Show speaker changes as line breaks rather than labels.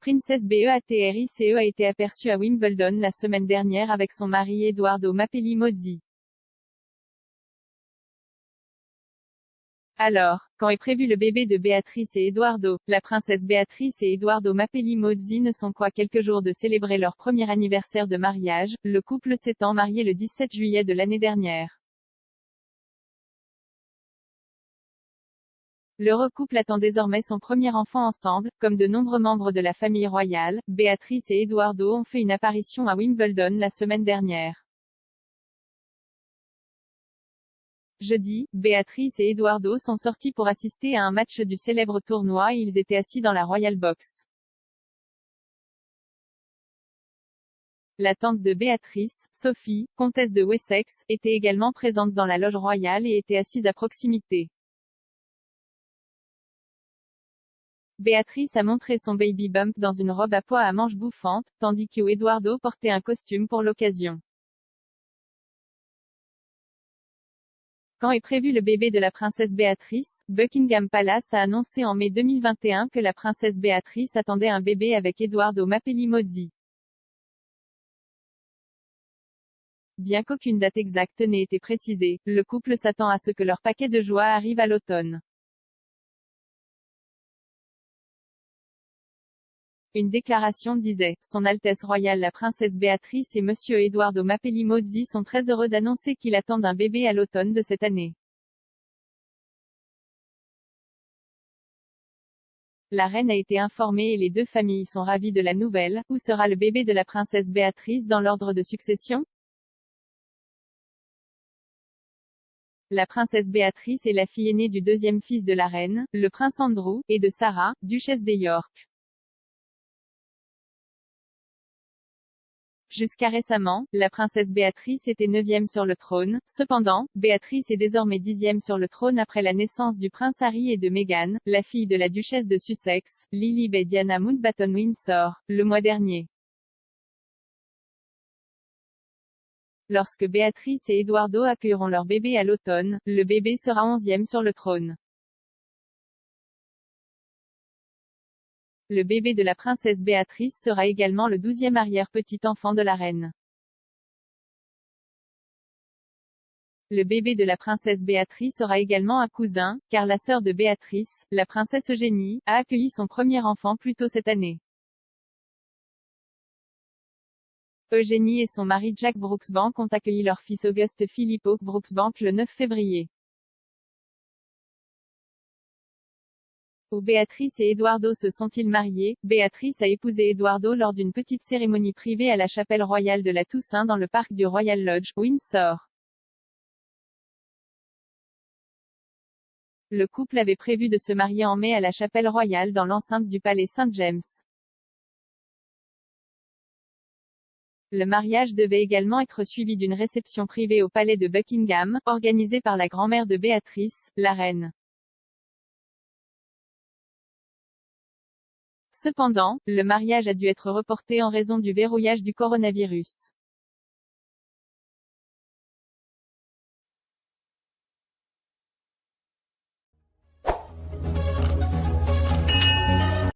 Princess Beatrice a été aperçue à Wimbledon la semaine dernière avec son mari Edoardo Mapelli Mozzi. Alors, quand est prévu le bébé de Béatrice et Edoardo? La princesse Béatrice et Edoardo Mapelli Mozzi ne sont qu'à quelques jours de célébrer leur premier anniversaire de mariage, le couple s'étant marié le 17 juillet de l'année dernière. Le couple attend désormais son premier enfant ensemble. Comme de nombreux membres de la famille royale, Béatrice et Edoardo ont fait une apparition à Wimbledon la semaine dernière. Jeudi, Béatrice et Edoardo sont sortis pour assister à un match du célèbre tournoi et ils étaient assis dans la Royal Box. La tante de Béatrice, Sophie, comtesse de Wessex, était également présente dans la loge royale et était assise à proximité. Béatrice a montré son baby bump dans une robe à pois à manches bouffantes, tandis que Edoardo portait un costume pour l'occasion. Quand est prévu le bébé de la princesse Béatrice? Buckingham Palace a annoncé en mai 2021 que la princesse Béatrice attendait un bébé avec Edoardo Mapelli Mozzi. Bien qu'aucune date exacte n'ait été précisée, le couple s'attend à ce que leur paquet de joie arrive à l'automne. Une déclaration disait: Son Altesse royale la princesse Béatrice et Monsieur Edoardo Mapelli Mozzi sont très heureux d'annoncer qu'ils attendent un bébé à l'automne de cette année. La reine a été informée et les deux familles sont ravies de la nouvelle. Où sera le bébé de la princesse Béatrice dans l'ordre de succession? La princesse Béatrice est la fille aînée du deuxième fils de la reine, le prince Andrew, et de Sarah, duchesse de York. Jusqu'à récemment, la princesse Béatrice était 9e sur le trône. Cependant, Béatrice est désormais 10e sur le trône après la naissance du prince Harry et de Meghan, la fille de la duchesse de Sussex, Lilibet Diana Mountbatten-Windsor, le mois dernier. Lorsque Béatrice et Edoardo accueilleront leur bébé à l'automne, le bébé sera 11e sur le trône. Le bébé de la princesse Béatrice sera également le 12e arrière-petit-enfant de la reine. Le bébé de la princesse Béatrice sera également un cousin, car la sœur de Béatrice, la princesse Eugénie, a accueilli son premier enfant plus tôt cette année. Eugénie et son mari Jack Brooksbank ont accueilli leur fils Auguste Philip Hawke Brooksbank le 9 février. Où Béatrice et Edoardo se sont-ils mariés? Béatrice a épousé Edoardo lors d'une petite cérémonie privée à la chapelle royale de la Toussaint dans le parc du Royal Lodge, Windsor. Le couple avait prévu de se marier en mai à la chapelle royale dans l'enceinte du palais St. James. Le mariage devait également être suivi d'une réception privée au palais de Buckingham, organisée par la grand-mère de Béatrice, la reine. Cependant, le mariage a dû être reporté en raison du verrouillage du coronavirus.